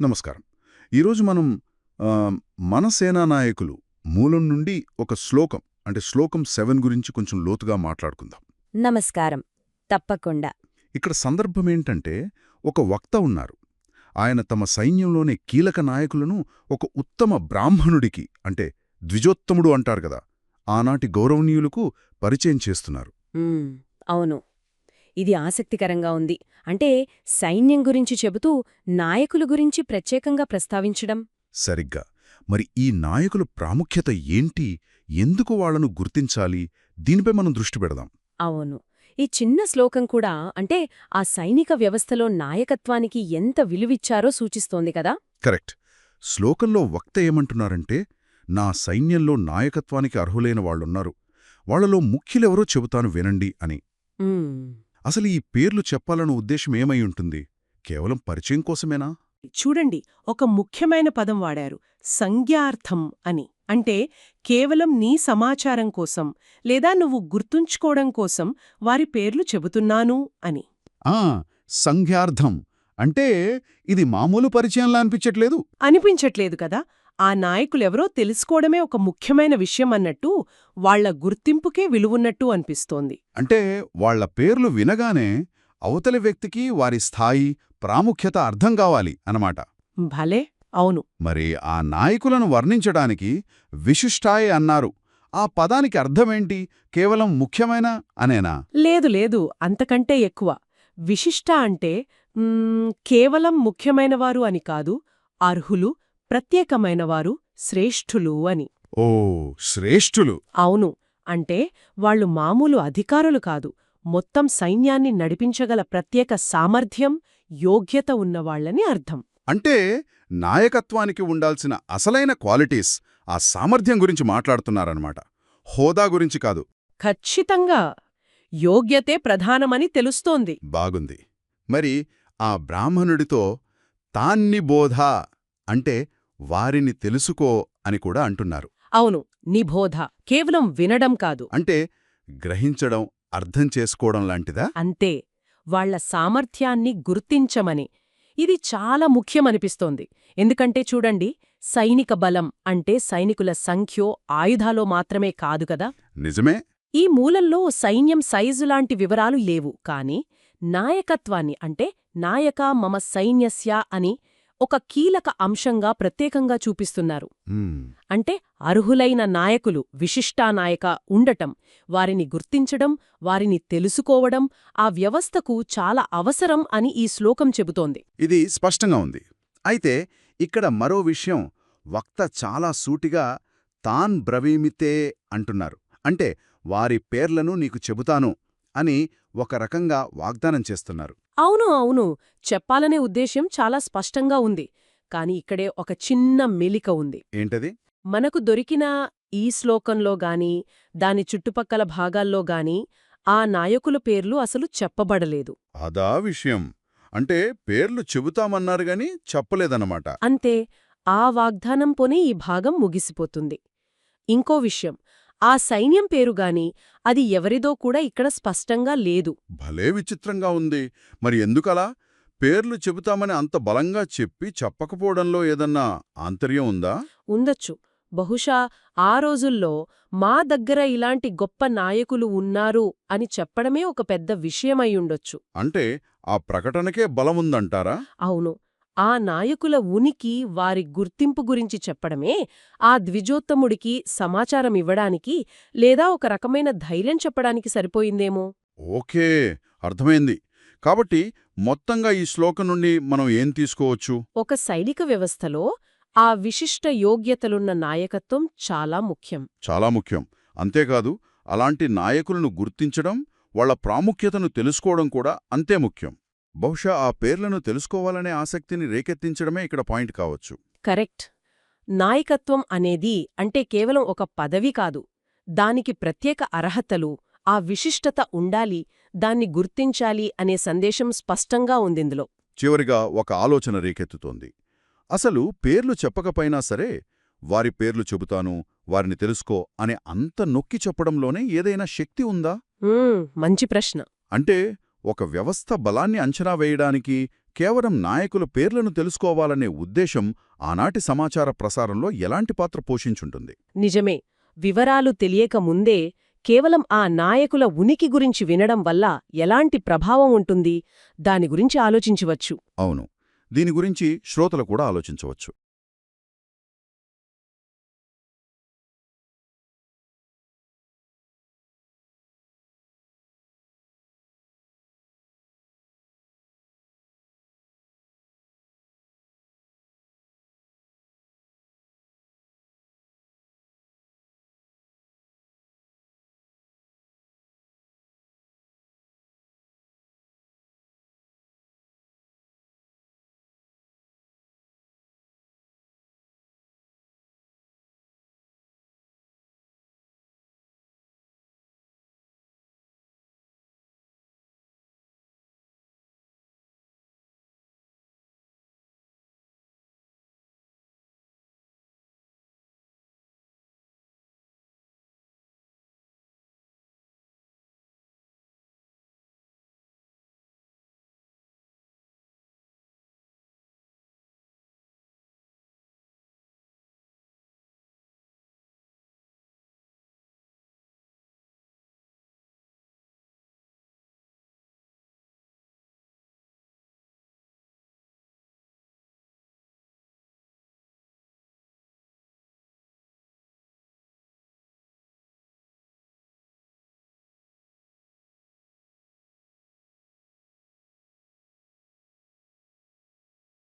నమస్కారం. ఈరోజు మనం మన సేనా నాయకులు మూలం నుండి ఒక శ్లోకం అంటే శ్లోకం 7 గురించి కొంచెం లోతుగా మాట్లాడుకుందాం. నమస్కారం. తప్పకుండా. ఇక్కడ సందర్భమేంటంటే ఒక వక్త ఉన్నారు. ఆయన తమ సైన్యంలోని కీలక నాయకులను ఒక ఉత్తమ బ్రాహ్మణుడికి అంటే ద్విజోత్తముడు అంటారు గదా, ఆనాటి గౌరవనీయులకు పరిచయం చేస్తున్నారు. అవును. ఇది ఆసక్తికరంగా ఉంది. అంటే సైన్యం గురించి చెబుతూ నాయకుల గురించి ప్రత్యేకంగా ప్రస్తావించడం. సరిగ్గా. మరి ఈ నాయకుల ప్రాముఖ్యత ఏంటి, ఎందుకు వాళ్లను గుర్తించాలి, దీనిపై మనం దృష్టి పెడదాం. అవును. ఈ చిన్న శ్లోకం కూడా అంటే ఆ సైనిక వ్యవస్థలో నాయకత్వానికి ఎంత విలువిచ్చారో సూచిస్తోంది కదా. కరెక్ట్. శ్లోకంలో వక్త ఏమంటున్నారంటే, నా సైన్యంలో నాయకత్వానికి అర్హులైన వాళ్లున్నారు, వాళ్లలో ముఖ్యులెవరో చెబుతాను వినండి అని. అసలు ఈ పేర్లు చెప్పాలన్న ఉద్దేశం ఏమై ఉంటుంది? కేవలం పరిచయం కోసమేనా? చూడండి, ఒక ముఖ్యమైన పదం వాడారు, సంజ్ఞార్థం అని. అంటే కేవలం నీ సమాచారం కోసం లేదా నువ్వు గుర్తుంచుకోవడం కోసం వారి పేర్లు చెబుతున్నాను అని. సంజ్ఞార్థం అంటే ఇది మామూలు పరిచయంలా అనిపించట్లేదు. అనిపించట్లేదు కదా. ఆ నాయకులెవరో తెలుసుకోవడమే ఒక ముఖ్యమైన విషయం అన్నట్టు, వాళ్ల గుర్తింపుకే విలువున్నట్టు అనిపిస్తోంది. అంటే వాళ్ల పేర్లు వినగానే అవతలి వ్యక్తికి వారి స్థాయి, ప్రాముఖ్యత అర్థం కావాలి అన్నమాట. భలే, అవును. మరి ఆ నాయకులను వర్ణించడానికి విశిష్టాయే అన్నారు. ఆ పదానికి అర్థమేంటి? కేవలం ముఖ్యమైన అనేనా? లేదు లేదు, అంతకంటే ఎక్కువ. విశిష్ట అంటే కేవలం ముఖ్యమైనవారు అని కాదు, అర్హులు, ప్రత్యేకమైనవారు, శ్రేష్ఠులు అని. ఓ, శ్రేష్ఠులు. అవును. అంటే వాళ్లు మామూలు అధికారులు కాదు, మొత్తం సైన్యాన్ని నడిపించగల ప్రత్యేక సామర్థ్యం, యోగ్యత ఉన్నవాళ్లని అర్థం. అంటే నాయకత్వానికి ఉండాల్సిన అసలైన క్వాలిటీస్, ఆ సామర్థ్యం గురించి మాట్లాడుతున్నారన్నమాట, హోదా గురించి కాదు. ఖచ్చితంగా యోగ్యతే ప్రధానమని తెలుస్తోంది. బాగుంది. మరి ఆ బ్రాహ్మణుడితో తాన్నిబోధ అంటే వారిని తెలుసుకో అని కూడా అంటున్నారు. అవును, నిబోధ కేవలం వినడం కాదు, అంటే గ్రహించడం, అర్థం చేసుకోవడం లాంటిదా? అంతే. వాళ్ల సామర్థ్యాన్ని గుర్తించమని. ఇది చాలా ముఖ్యమనిపిస్తోంది. ఎందుకంటే చూడండి, సైనిక బలం అంటే సైనికుల సంఖ్యో, ఆయుధాలో మాత్రమే కాదు కదా. నిజమే. ఈ మూలంలో సైన్యం సైజులాంటి వివరాలు లేవు. కాని నాయకత్వాన్ని అంటే నాయకా మమ సైన్యస్య అని ఒక కీలక అంశంగా ప్రత్యేకంగా చూపిస్తున్నారు. అంటే అర్హులైన నాయకులు, విశిష్టానాయక ఉండటం, వారిని గుర్తించడం, వారిని తెలుసుకోవడం ఆ వ్యవస్థకు చాలా అవసరం అని ఈ శ్లోకం చెబుతోంది. ఇది స్పష్టంగా ఉంది. అయితే ఇక్కడ మరో విషయం, వక్త చాలా సూటిగా తాన్ బ్రవీమితే అంటున్నారు. అంటే వారి పేర్లను నీకు చెబుతాను అని ఒక రకంగా వాగ్దానం చేస్తున్నారు. అవును అవును, చెప్పాలనే ఉద్దేశ్యం చాలా స్పష్టంగా ఉంది. కాని ఇక్కడే ఒక చిన్న మెలిక ఉంది. ఏంటది? మనకు దొరికిన ఈ శ్లోకంలో గాని, దాని చుట్టుపక్కల భాగాల్లో గాని ఆ నాయకుల పేర్లు అసలు చెప్పబడలేదు. అదా విషయం. అంటే పేర్లు చెబుతామన్నారుగాని చెప్పలేదన్నమాట. అంతే. ఆ వాగ్దానం పోనే ఈ భాగం ముగిసిపోతుంది. ఇంకో విషయం, ఆ సైన్యం పేరుగాని అది ఎవరిదో కూడా ఇక్కడ స్పష్టంగా లేదు. భలే విచిత్రంగా ఉంది. మరి ఎందుకలా? పేర్లు చెబుతామని అంత బలంగా చెప్పి చెప్పకపోవడంలో ఏదన్నా ఆంతర్యం ఉందా? ఉండొచ్చు. బహుశా ఆ రోజుల్లో మా దగ్గర ఇలాంటి గొప్ప నాయకులు ఉన్నారు అని చెప్పడమే ఒక పెద్ద విషయమయ్యుండొచ్చు. అంటే ఆ ప్రకటనకే బలముందంటారా? అవును. ఆ నాయకుల ఉనికి, వారి గుర్తింపు గురించి చెప్పడమే ఆ ద్విజోత్తముడికి సమాచారమివ్వడానికి లేదా ఒక రకమైన ధైర్యం చెప్పడానికి సరిపోయిందేమో. ఓకే, అర్థమైంది. కాబట్టి మొత్తంగా ఈ శ్లోకం నుండి మనం ఏం తీసుకోవచ్చు? ఒక సైనిక వ్యవస్థలో ఆ విశిష్ట యోగ్యతలున్న నాయకత్వం చాలా ముఖ్యం. చాలా ముఖ్యం. అంతేకాదు, అలాంటి నాయకులను గుర్తించడం, వాళ్ల ప్రాముఖ్యతను తెలుసుకోవడం కూడా అంతే ముఖ్యం. బహుశా ఆ పేర్లను తెలుసుకోవాలనే ఆసక్తిని రేకెత్తించడమే ఇక్కడ పాయింట్ కావచ్చు. కరెక్ట్. నాయకత్వం అనేది అంటే కేవలం ఒక పదవి కాదు, దానికి ప్రత్యేక అర్హతలు, ఆ విశిష్టత ఉండాలి, దాన్ని గుర్తించాలి అనే సందేశం స్పష్టంగా ఉందిందులో. చివరిగా ఒక ఆలోచన రేకెత్తుతోంది. అసలు పేర్లు చెప్పకపోయినా సరే, వారి పేర్లు చెబుతాను, వారిని తెలుసుకో అనే అంత నొక్కి చెప్పడంలోనే ఏదైనా శక్తి ఉందా? మంచి ప్రశ్న. అంటే ఒక వ్యవస్థ బలాన్ని అంచనా వేయడానికి, కేవలం నాయకుల పేర్లను తెలుసుకోవాలనే ఉద్దేశం ఆనాటి సమాచార ప్రసారంలో ఎలాంటి పాత్ర పోషించుంటుంది? నిజమే. వివరాలు తెలియక ముందే కేవలం ఆ నాయకుల ఉనికి గురించి వినడం వల్ల ఎలాంటి ప్రభావం ఉంటుంది, దాని గురించి ఆలోచించవచ్చు. అవును, దీని గురించి శ్రోతలు కూడా ఆలోచించవచ్చు.